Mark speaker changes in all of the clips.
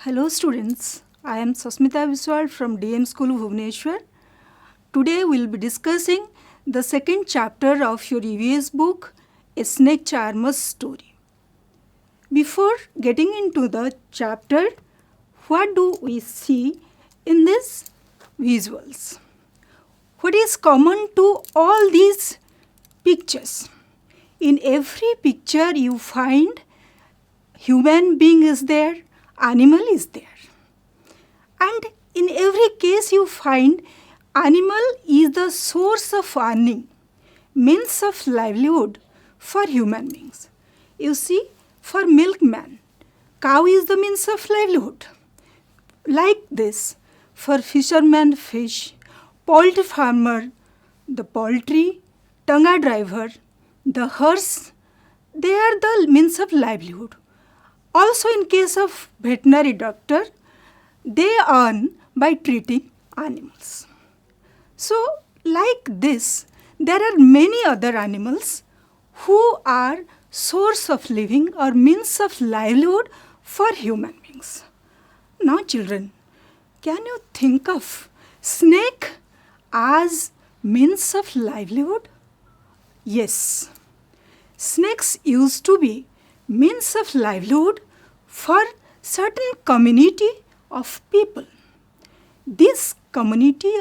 Speaker 1: Hello students, I am Sasmita Biswal from DM School Bhubaneswar. Today we will be discussing the second chapter of your EVS book, A Snake Charmer's Story. Before getting into the chapter, what do we see in these visuals? What is common to all these pictures? In every picture you find human being is there, animal is there. And in every case you find animal is the source of earning, means of livelihood for human beings. You see, for milkman, cow is the means of livelihood. Like this, for fisherman, fish, poultry farmer, the poultry, tanga driver, the horse, they are the means of livelihood. Also in case of veterinary doctor, they earn by treating animals. So like this, there are many other animals who are source of living or means of livelihood for human beings. Now children, can you think of snake as means of livelihood? Yes, snakes used to be means of livelihood for certain community of people. This community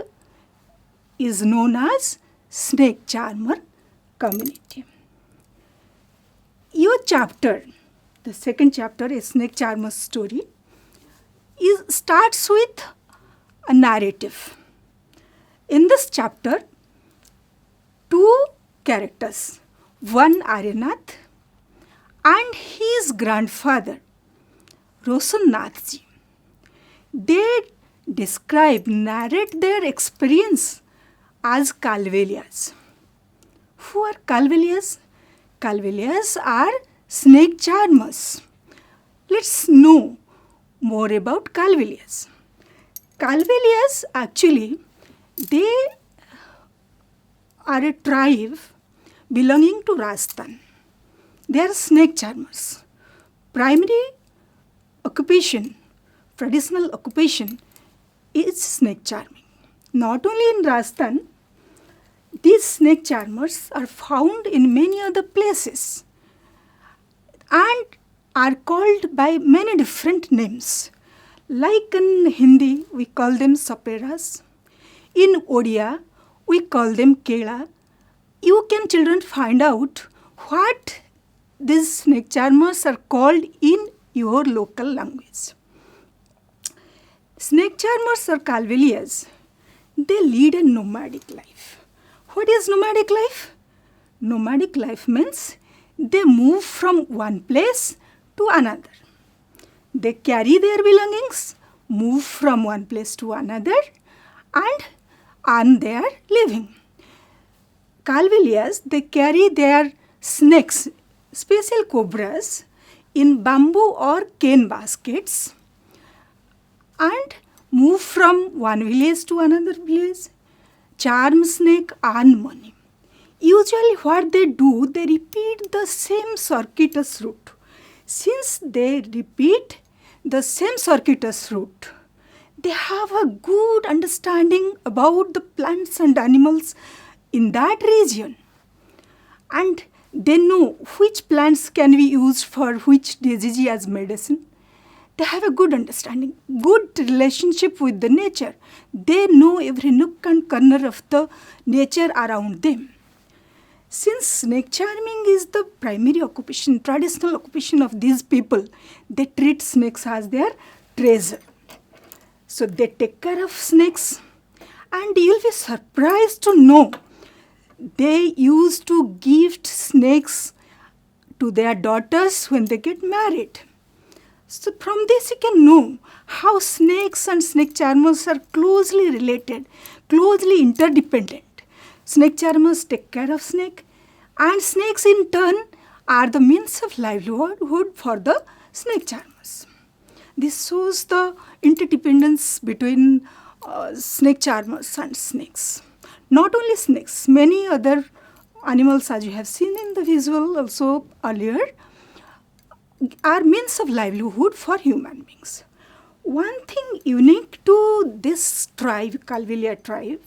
Speaker 1: is known as snake charmer community. Your chapter, the second chapter, A Snake Charmer's Story, starts with a narrative. In this chapter, two characters, one Aryanath and his grandfather, Roshan Nathji, they narrate their experience as Kalvelias. Who are Kalvelias? Kalvelias are snake charmers. Let's know more about Kalvelias. Kalvelias actually, they are a tribe belonging to Rajasthan. They are snake charmers. Primary occupation, traditional occupation is snake charming. Not only in Rajasthan, these snake charmers are found in many other places and are called by many different names. Like in Hindi, we call them saperas. In Odia, we call them kela. You can, children, find out what these snake charmers are called in your local language. Snake charmers or Kalvelias, they lead a nomadic life. What is nomadic life? Nomadic life means they move from one place to another. They carry their belongings, move from one place to another and earn their living. Kalvelias, they carry their snakes, special cobras, in bamboo or cane baskets and move from one village to another village. Charm snake, earn money. Usually what they do, they repeat the same circuitous route. Since they repeat the same circuitous route, they have a good understanding about the plants and animals in that region. And they know which plants can be used for which disease as medicine. They have a good understanding, good relationship with the nature. They know every nook and corner of the nature around them. Since snake charming is the primary occupation, traditional occupation of these people, they treat snakes as their treasure. So they take care of snakes, and you'll be surprised to know they used to gift snakes to their daughters when they get married. So from this you can know how snakes and snake charmers are closely related, closely interdependent. Snake charmers take care of snake, and snakes in turn are the means of livelihood for the snake charmers. This shows the interdependence between snake charmers and snakes. Not only snakes, many other animals, as you have seen in the visual also earlier, are means of livelihood for human beings. One thing unique to this tribe, Kalvilliya tribe,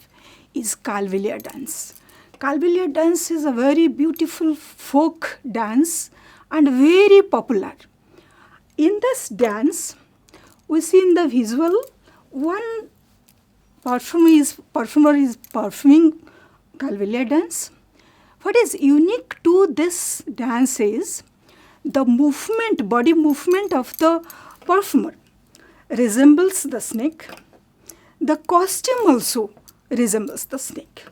Speaker 1: is Kalvilliya dance. Kalvilliya dance is a very beautiful folk dance and very popular. In this dance, we see in the visual, one performer is performing Kalvilliya dance. What is unique to this dance is the movement, body movement of the performer resembles the snake. The costume also resembles the snake.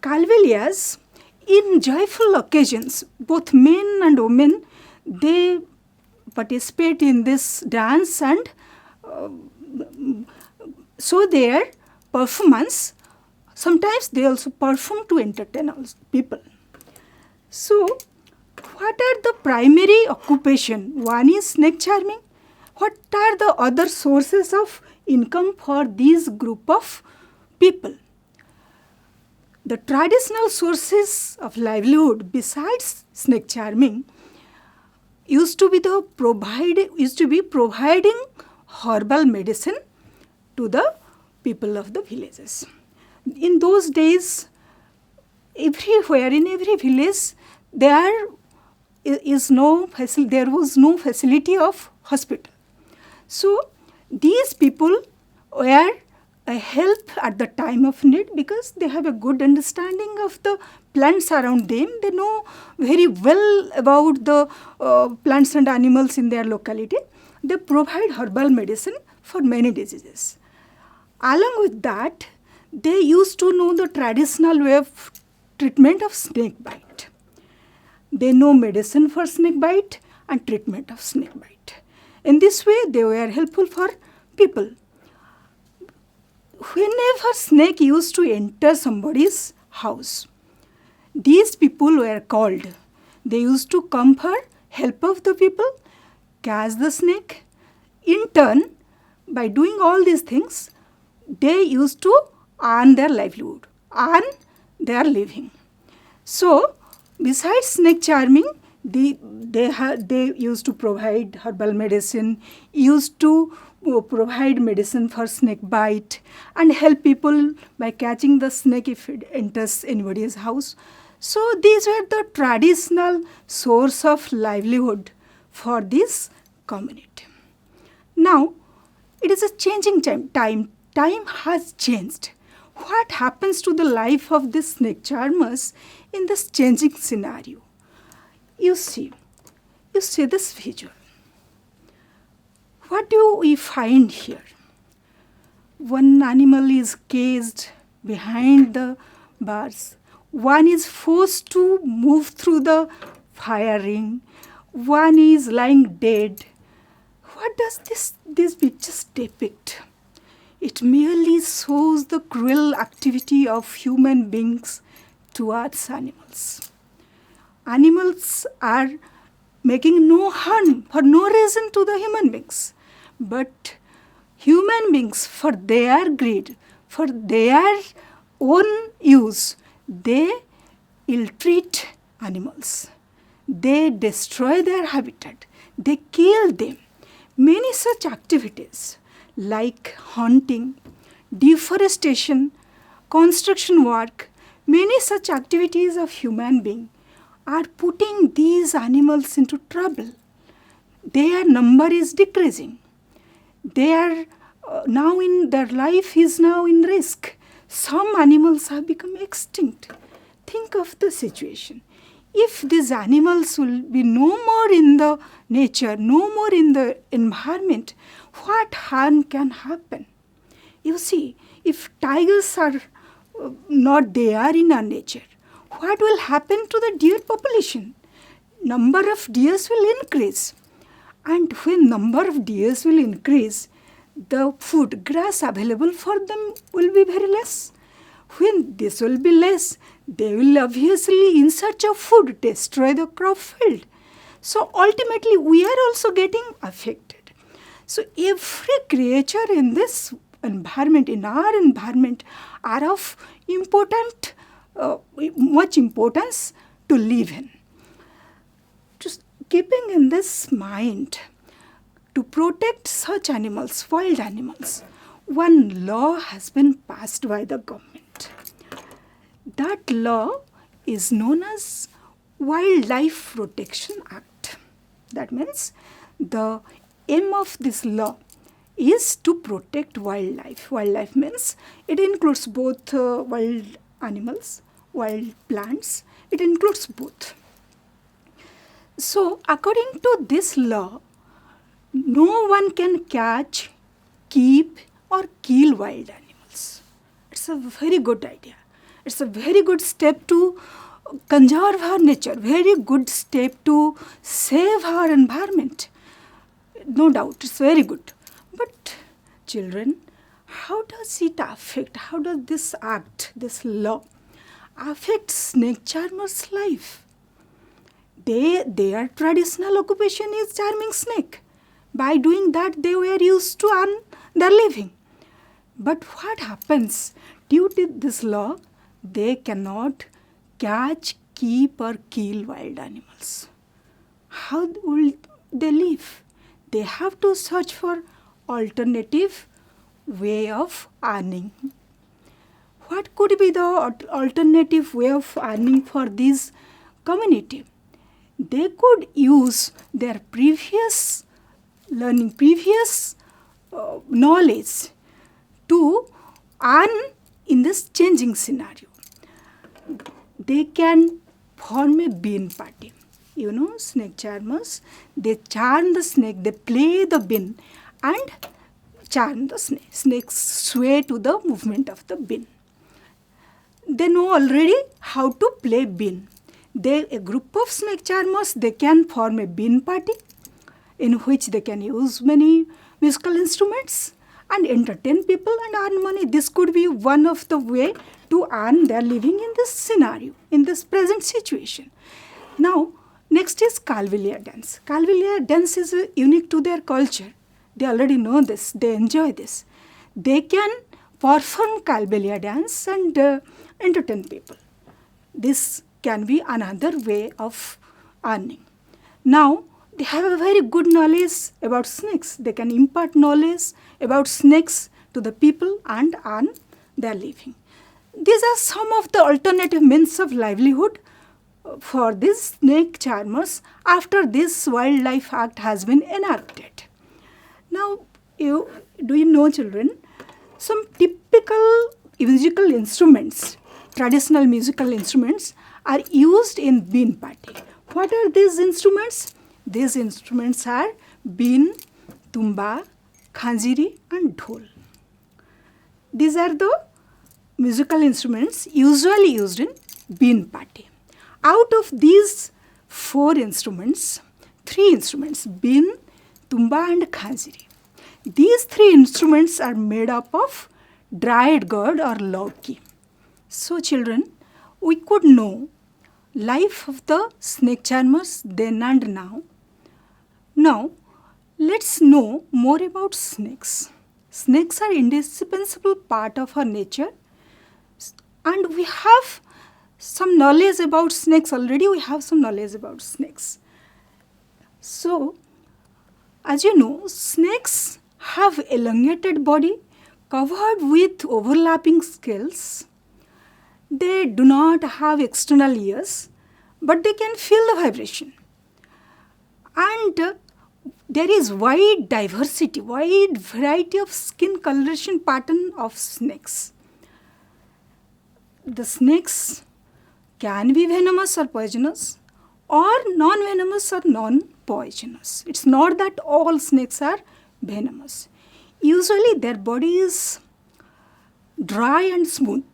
Speaker 1: Kalvilliyas, in joyful occasions, both men and women, they participate in this dance and show their performance. Sometimes they also perform to entertain people. So, what are the primary occupation? One is snake charming. What are the other sources of income for this group of people? The traditional sources of livelihood besides snake charming used to be providing herbal medicine to the people of the villages. In those days, everywhere in every village, there was no facility of hospital. So these people were a help at the time of need because they have a good understanding of the plants around them. They know very well about the plants and animals in their locality. They provide herbal medicine for many diseases. Along with that, they used to know the traditional way of treatment of snake bite. They know medicine for snake bite and treatment of snake bite. In this way, they were helpful for people. Whenever snake used to enter somebody's house, these people were called. They used to come for help of the people, catch the snake. In turn, by doing all these things, they used to earn their livelihood, earn their living. So, besides snake charming, they used to provide herbal medicine, used to provide medicine for snake bite, and help people by catching the snake if it enters anybody's house. So these were the traditional source of livelihood for this community. Now, it is a changing time. Time has changed. What happens to the life of these snake charmers in this changing scenario? You see this visual. What do we find here? One animal is caged behind the bars. One is forced to move through the fire ring. One is lying dead. What does these pictures depict? It merely shows the cruel activity of human beings towards animals. Animals are making no harm for no reason to the human beings. But human beings, for their greed, for their own use, they ill-treat animals. They destroy their habitat. They kill them. Many such activities like hunting, deforestation, construction work, many such activities of human beings are putting these animals into trouble. Their number is decreasing. They are their life is now in risk. Some animals have become extinct. Think of the situation. If these animals will be no more in the nature, no more in the environment, what harm can happen? You see, if tigers are not there in our nature, what will happen to the deer population? Number of deers will increase. And when number of deers will increase, the food, grass available for them will be very less. When this will be less, they will obviously, in search of food, destroy the crop field. So ultimately, we are also getting affected. So every creature in this environment, in our environment, are of much importance to live in. Just keeping in this mind, to protect such animals, wild animals, one law has been passed by the government. That law is known as Wildlife Protection Act. That means the aim of this law is to protect wildlife. Wildlife means it includes both wild animals, wild plants, it includes both. So according to this law, no one can catch, keep or kill wild animals. It's a very good idea. It's a very good step to conserve our nature, very good step to save our environment. No doubt, it's very good. But children, how does it affect, how does this act, this law affect snake charmers' life? Their traditional occupation is charming snake. By doing that, they were used to earn their living. But what happens? Due to this law, they cannot catch, keep or kill wild animals. How will they live? They have to search for alternative way of earning. What could be the alternative way of earning for this community? They could use their previous learning, previous knowledge to earn in this changing scenario. They can form a bean party. You know, snake charmers, they charm the snake, they play the bean and charm the snake. Snakes sway to the movement of the bean. They know already how to play bean. A group of snake charmers, they can form a bean party in which they can use many musical instruments and entertain people and earn money. This could be one of the way to earn their living in this scenario, in this present situation. Now, next is Kalvilliya dance. Kalvilliya dance is unique to their culture. They already know this, they enjoy this. They can perform Kalvilliya dance and entertain people. This can be another way of earning. Now, they have a very good knowledge about snakes. They can impart knowledge about snakes to the people and earn their living. These are some of the alternative means of livelihood for these snake charmers after this Wildlife Act has been enacted. Now, do you know, children, some typical musical instruments, traditional musical instruments are used in bean party. What are these instruments? These instruments are bean, tumba, khanjiri and dhol. These are the musical instruments usually used in bean party. Out of these 4 instruments, 3 instruments, bean, tumba and khanjiri. These 3 instruments are made up of dried gourd or lauki. So children, we could know life of the snake charmers then and now. Now, let's know more about snakes. Snakes are indispensable part of our nature and we have some knowledge about snakes already. We have some knowledge about snakes. So, as you know, snakes have elongated body covered with overlapping scales. They do not have external ears, but they can feel the vibration. And there is wide diversity, wide variety of skin coloration pattern of snakes. The snakes can be venomous or poisonous or non-venomous or non-poisonous. It's not that all snakes are venomous. Usually their body is dry and smooth,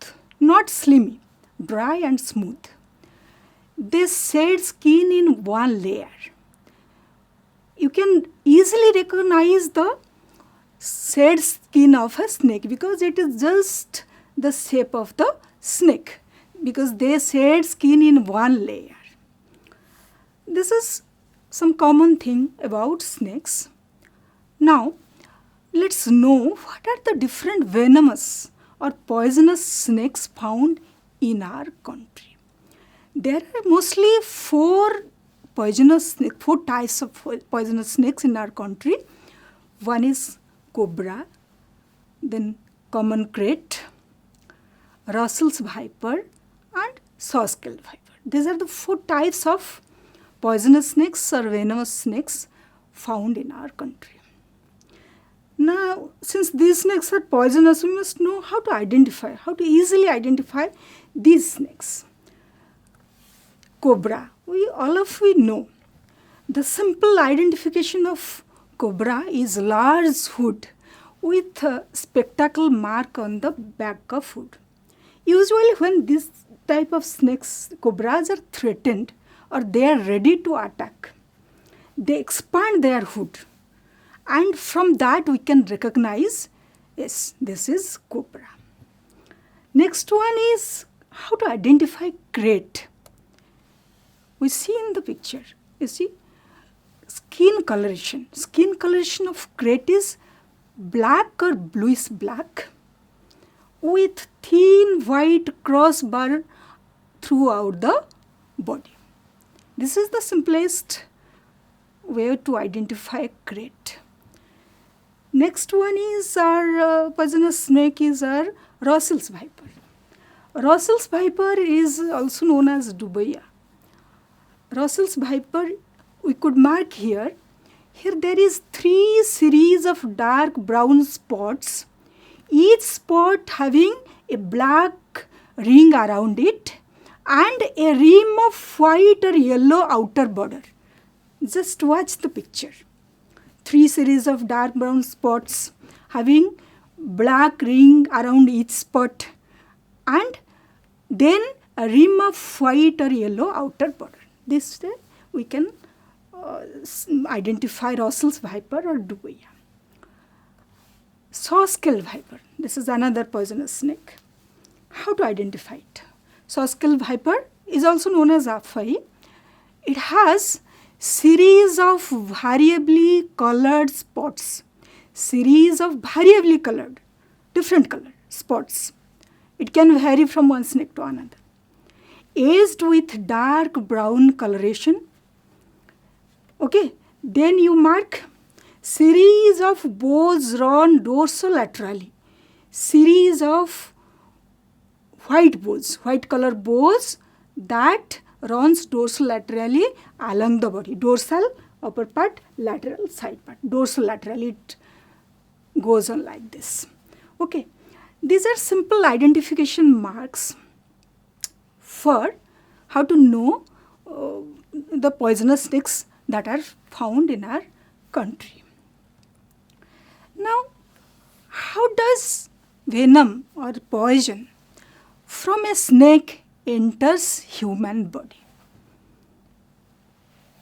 Speaker 1: not slimy, dry and smooth. They shed skin in one layer. You can easily recognize the shed skin of a snake because it is just the shape of the snake because they shed skin in one layer. This is some common thing about snakes. Now, let's know what are the different venomous or poisonous snakes found in our country. There are mostly 4 types of poisonous snakes in our country. One is cobra, then common krait, Russell's viper, and saw-scaled viper. These are the 4 types of poisonous snakes or venomous snakes found in our country. Now, since these snakes are poisonous, we must know how to easily identify these snakes. Cobra, all of we know. The simple identification of cobra is large hood with a spectacle mark on the back of hood. Usually when this type of snakes, cobras, are threatened or they are ready to attack, they expand their hood, and from that we can recognize, yes, this is cobra. Next one is how to identify krait. We see in the picture, you see, skin coloration. Skin coloration of krait is black or bluish black with thin white crossbar throughout the body. This is the simplest way to identify krait. Next one is our poisonous snake is our Russell's viper. Russell's viper is also known as Dubaia. Russell's viper, we could mark here. Here there is 3 series of dark brown spots, each spot having a black ring around it and a rim of white or yellow outer border. Just watch the picture. 3 series of dark brown spots having black ring around each spot and then a rim of white or yellow outer border. This way we can identify Russell's viper or Dubaia. Saw-scaled viper. This is another poisonous snake. How to identify it? Saw-scaled viper is also known as Afai. It has series of variably colored spots. Series of variably colored, different color spots. It can vary from one snake to another. Edged with dark brown coloration. Okay, then you mark series of bows run dorsolaterally. Series of white bows, white color bows that runs dorsolaterally along the body. Dorsal, upper part, lateral, side part. Dorsolaterally it goes on like this. Okay, these are simple identification marks for how to know the poisonous snakes that are found in our country. Now, how does venom or poison from a snake enters human body?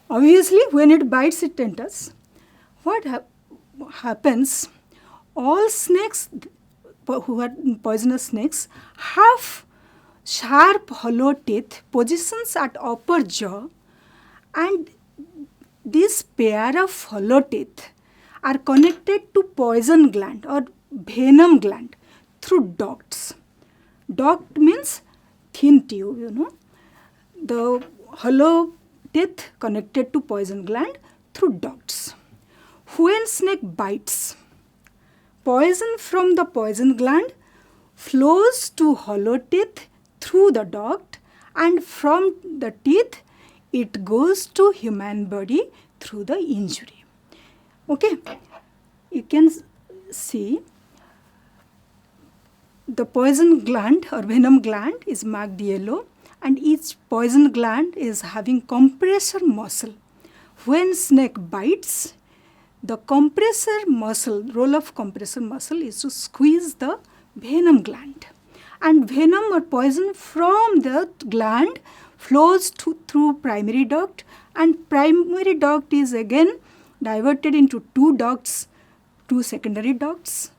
Speaker 1: Obviously, when it bites, it enters. What happens? All snakes who are poisonous snakes have sharp hollow teeth, positions at upper jaw, and this pair of hollow teeth are connected to poison gland or venom gland through ducts. Duct means thin tube, you know. The hollow teeth connected to poison gland through ducts. When snake bites, poison from the poison gland flows to hollow teeth through the duct, and from the teeth it goes to human body through the injury. Okay, you can see the poison gland or venom gland is marked yellow, and each poison gland is having compressor muscle. When snake bites, the compressor muscle, role of compressor muscle is to squeeze the venom gland, and venom or poison from the gland flows through primary duct, and primary duct is again diverted into 2 ducts, 2 secondary ducts,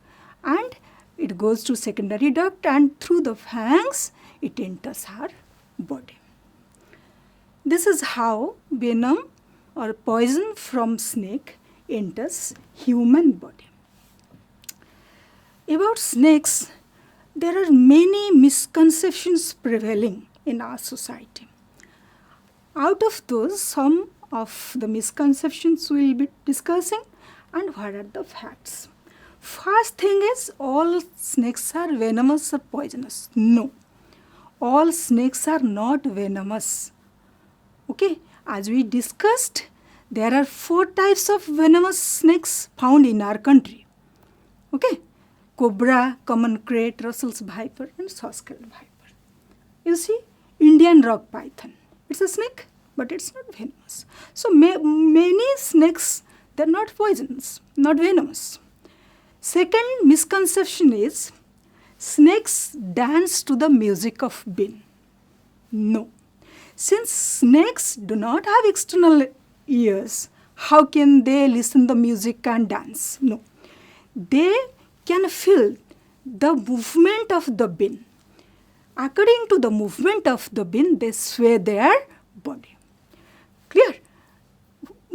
Speaker 1: and it goes to secondary duct, and through the fangs it enters our body. This is how venom or poison from snake enters human body. About snakes, there are many misconceptions prevailing in our society. Out of those, some of the misconceptions we will be discussing, And what are the facts? First thing is, all snakes are venomous or poisonous. No, all snakes are not venomous. Okay, as we discussed, there are 4 types of venomous snakes found in our country. Okay, cobra, common krait, Russell's viper, and sauskel viper. You see, Indian rock python. It's a snake, but it's not venomous. So many snakes, they're not poisonous, not venomous. Second misconception is, snakes dance to the music of bean. No. Since snakes do not have external ears, how can they listen the music and dance? No. They can feel the movement of the bean. According to the movement of the bean, they sway their body. Clear?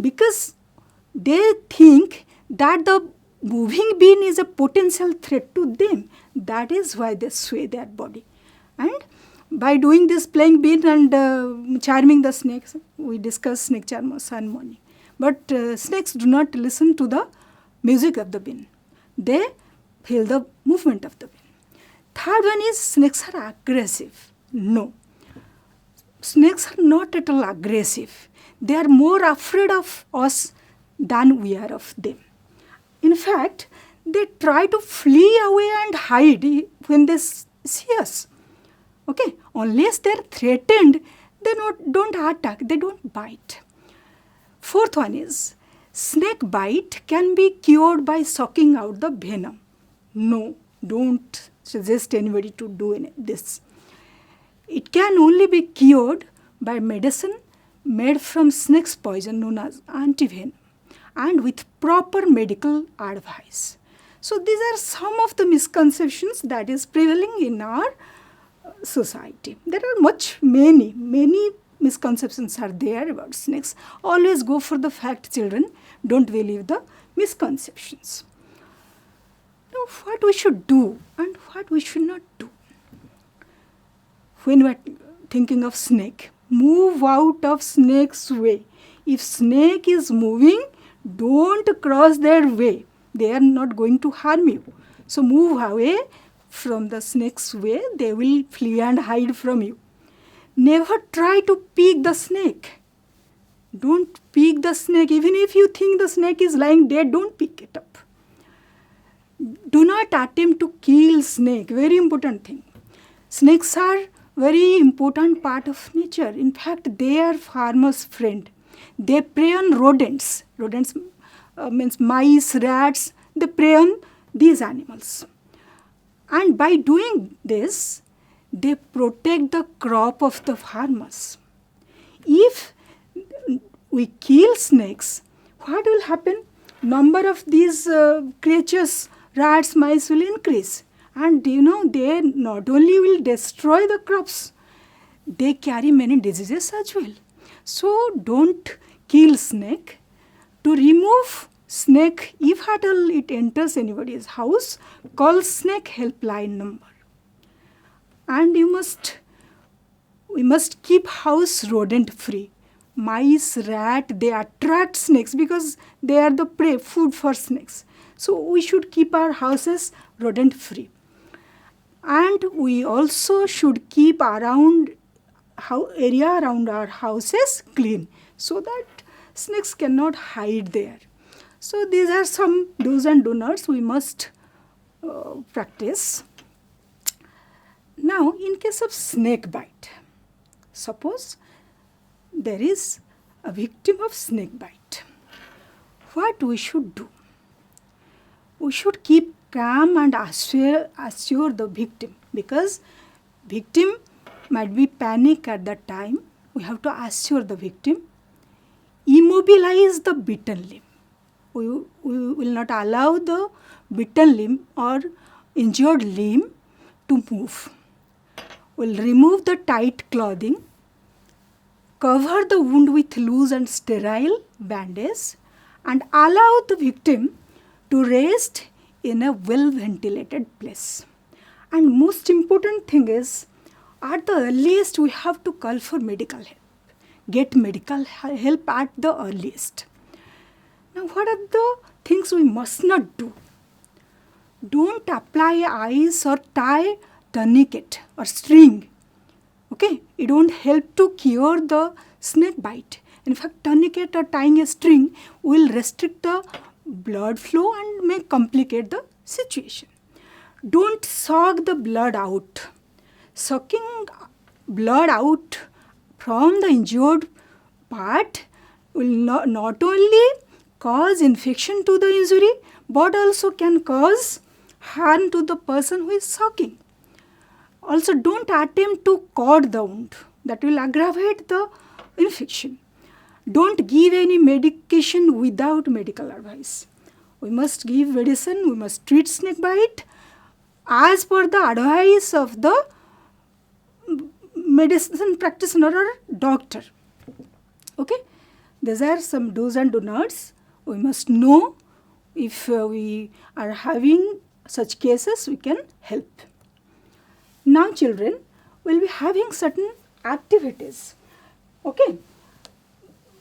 Speaker 1: Because they think that the moving bean is a potential threat to them. That is why they sway their body. And by doing this, playing bean and charming the snakes, we discussed snake charmers and morning. But snakes do not listen to the music of the bean. They feel the movement of the bean. Third one is, snakes are aggressive. No. Snakes are not at all aggressive. They are more afraid of us than we are of them. In fact, they try to flee away and hide when they see us. Okay, unless they are threatened, they don't attack, they don't bite. Fourth one is, snake bite can be cured by sucking out the venom. No, don't suggest anybody to do this. It can only be cured by medicine made from snake's poison known as antivenom, and with proper medical advice. So these are some of the misconceptions that is prevailing in our society. There are many misconceptions are there about snakes. Always go for the fact, children. Don't believe the misconceptions. Now, what we should do and what we should not do. When we are thinking of snake, move out of snake's way. If snake is moving, don't cross their way. They are not going to harm you. So move away from the snake's way. They will flee and hide from you. Never try to pick the snake. Don't pick the snake. Even if you think the snake is lying dead, don't pick it up. Do not attempt to kill snake. Very important thing. Snakes are very important part of nature. In fact, they are farmer's friend. They prey on rodents. Rodents means mice, rats. They prey on these animals. And by doing this, they protect the crop of the farmers. If we kill snakes, what will happen? Number of these creatures, rats, mice will increase. And they not only will destroy the crops, they carry many diseases as well. So don't kill snake. To remove snake, if at all it enters anybody's house, call snake helpline number. And we must keep house rodent free. Mice, rat, they attract snakes because they are the prey, food for snakes. So we should keep our houses rodent free. And we also should keep area around our houses clean so that snakes cannot hide there. So these are some do's and don'ts we must practice. Now, in case of snake bite, suppose there is a victim of snake bite. What we should do? We should keep calm and assure the victim, because victim might be panic at that time. We have to assure the victim. Immobilize the bitten limb. We will not allow the bitten limb or injured limb to move. We'll remove the tight clothing, cover the wound with loose and sterile bandage, and allow the victim to rest in a well-ventilated place. And most important thing is, at the earliest, we have to call for medical help. Get medical help at the earliest. Now, what are the things we must not do? Don't apply ice or tie tourniquet or string. Okay, it won't help to cure the snake bite. In fact, tourniquet or tying a string will restrict the blood flow and may complicate the situation. Don't suck the blood out. Sucking blood out from the injured part will not only cause infection to the injury but also can cause harm to the person who is sucking. Also, don't attempt to cut the wound. That will aggravate the infection. Don't give any medication without medical advice. We must give medicine, we must treat snake bite as per the advice of the medicine practitioner or doctor. Okay, these are some do's and do nots. We must know if we are having such cases, we can help. Now, children, we'll be having certain activities. Okay,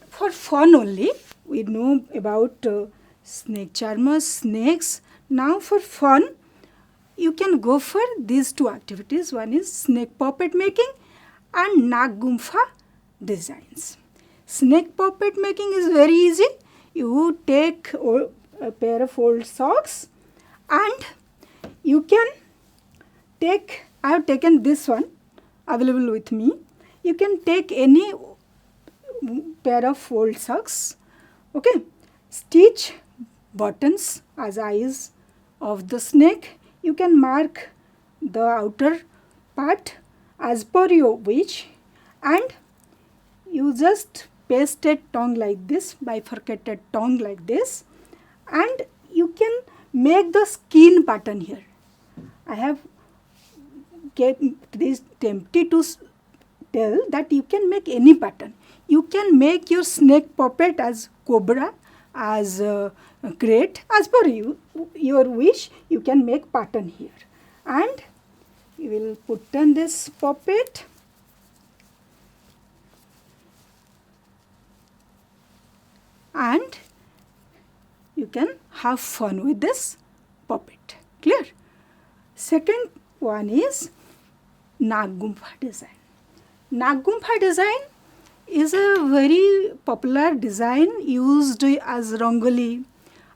Speaker 1: for fun only, we know about snake charmers, snakes. Now, for fun, you can go for these two activities. One is snake puppet making and Nag-Gumpha designs. Snake puppet making is very easy. You take a pair of old socks and you can take, I have taken this one available with me. You can take any pair of old socks. Okay, stitch buttons as eyes of the snake. You can mark the outer part as per your wish and you just paste a tongue like this, bifurcated tongue like this, and you can make the skin pattern here. I have kept this tempted to tell that you can make any pattern. You can make your snake puppet as cobra, as crate, as per your wish. You can make pattern here, and you will put on this puppet. And you can have fun with this puppet. Clear? Second one is Nag-Gumpha design. Nag-Gumpha design is a very popular design used as rangoli,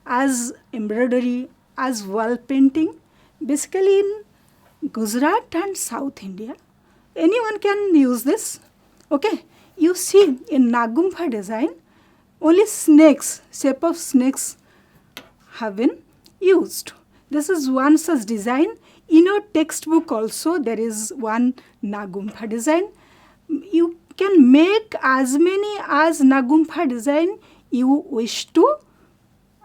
Speaker 1: as embroidery, as wall painting, basically in Gujarat and South India. Anyone can use this. Okay, you see in Nag-Gumpha design, only snakes, shape of snakes have been used. This is one such design. In your textbook also there is one Nag-Gumpha design. You can make as many as Nag-Gumpha design you wish to,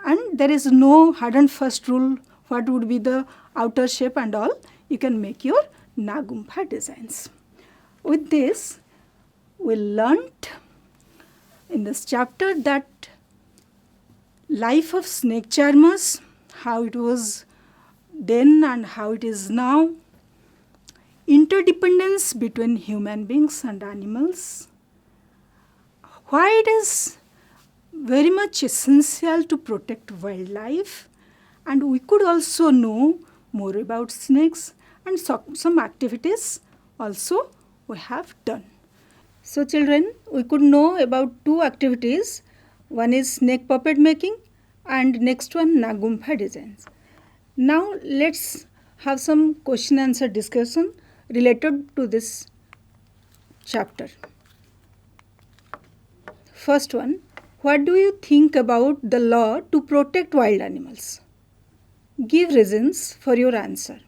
Speaker 1: and there is no hard and fast rule what would be the outer shape and all. You can make your Nag-Gumpha designs. With this, we learnt in this chapter that life of snake charmers, how it was then and how it is now, interdependence between human beings and animals, why it is very much essential to protect wildlife, and we could also know more about snakes and some activities also we have done. So children, we could know about two activities. One is snake puppet making and next one Nag-Gumpha designs. Now let's have some question answer discussion related to this chapter. First one, what do you think about the law to protect wild animals? Give reasons for your answer.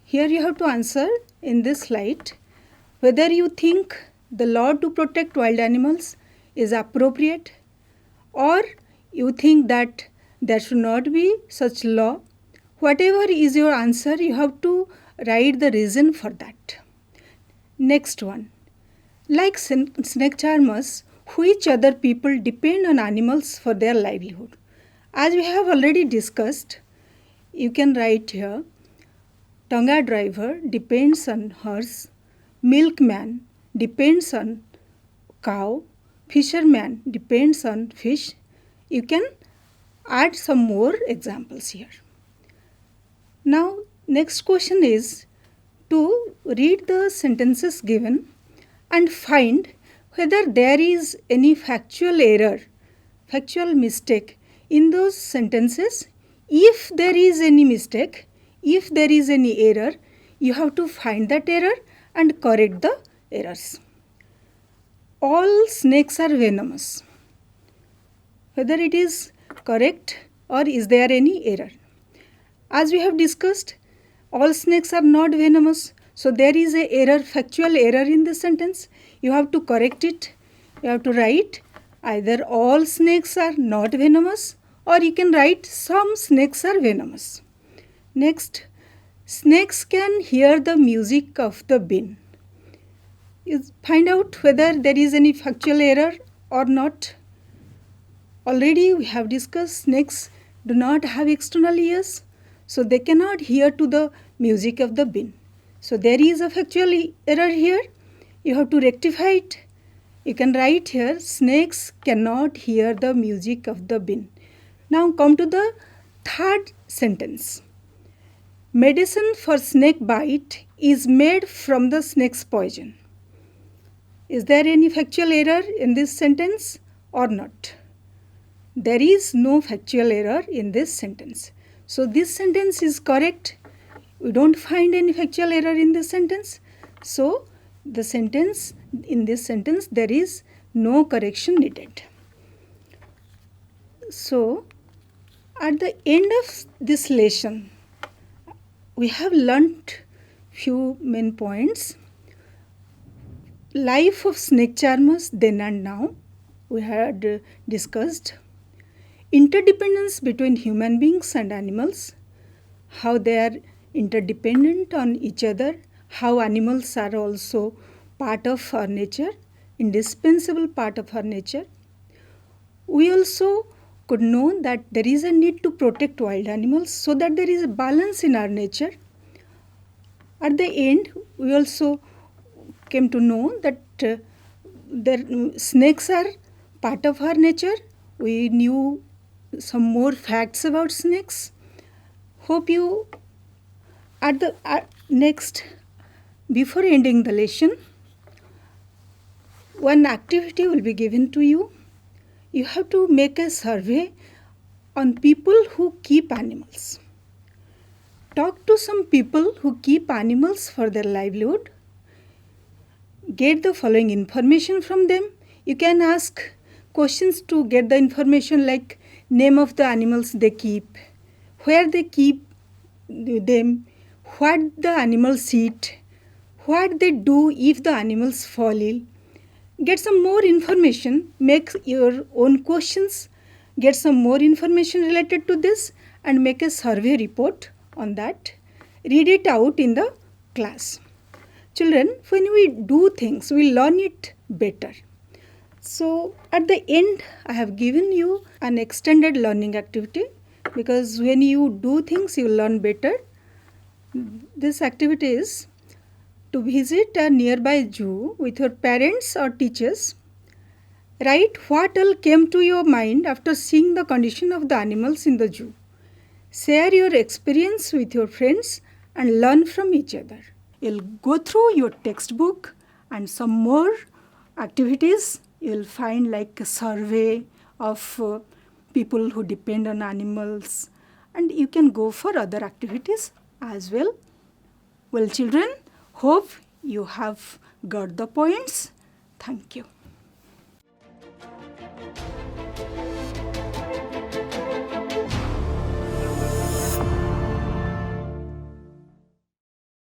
Speaker 1: Here you have to answer in this slide whether you think the law to protect wild animals is appropriate or you think that there should not be such law. Whatever is your answer, you have to write the reason for that. Next one, like snake charmers, which other people depend on animals for their livelihood? As we have already discussed, you can write here, Tanga driver depends on horse, milkman depends on cow, fisherman depends on fish, You can add some more examples here. Now, next question is to read the sentences given and find whether there is any factual error, factual mistake in those sentences. If there is any mistake, if there is any error, you have to find that error and correct the errors. All snakes are venomous. Whether it is correct or is there any error. As we have discussed, all snakes are not venomous. So there is a error, factual error in this sentence. You have to correct it. You have to write either all snakes are not venomous, or you can write some snakes are venomous. Next, snakes can hear the music of the bin. You find out whether there is any factual error or not. Already we have discussed snakes do not have external ears, so they cannot hear to the music of the bin. So there is a factual error here. You have to rectify it. You can write here, snakes cannot hear the music of the bin. Now come to the third sentence. Medicine for snake bite is made from the snake's poison. Is there any factual error in this sentence or not? There is no factual error in this sentence. So this sentence is correct. We don't find any factual error in this sentence. So the sentence, in this sentence, there is no correction needed. So at the end of this lesson, we have learnt few main points. Life of snake charmers then and now, we had discussed. Interdependence between human beings and animals, how they are interdependent on each other, how animals are also part of our nature, indispensable part of our nature. We also could know that there is a need to protect wild animals so that there is a balance in our nature. At the end, we also came to know that snakes are part of our nature. We knew some more facts about snakes. Hope you next, before ending the lesson, one activity will be given to you. You have to make a survey on people who keep animals. Talk to some people who keep animals for their livelihood. Get the following information from them. You can ask questions to get the information like name of the animals they keep, where they keep them, what the animals eat, what they do if the animals fall ill. Get some more information, make your own questions, get some more information related to this and make a survey report on that. Read it out in the class. Children, when we do things, we learn it better. So at the end, I have given you an extended learning activity because when you do things, you learn better. This activity is to visit a nearby zoo with your parents or teachers. Write what all came to your mind after seeing the condition of the animals in the zoo. Share your experience with your friends and learn from each other. You'll go through your textbook and some more activities. You'll find like a survey of people who depend on animals, and you can go for other activities as well. Well, children, hope you have got the points. Thank you.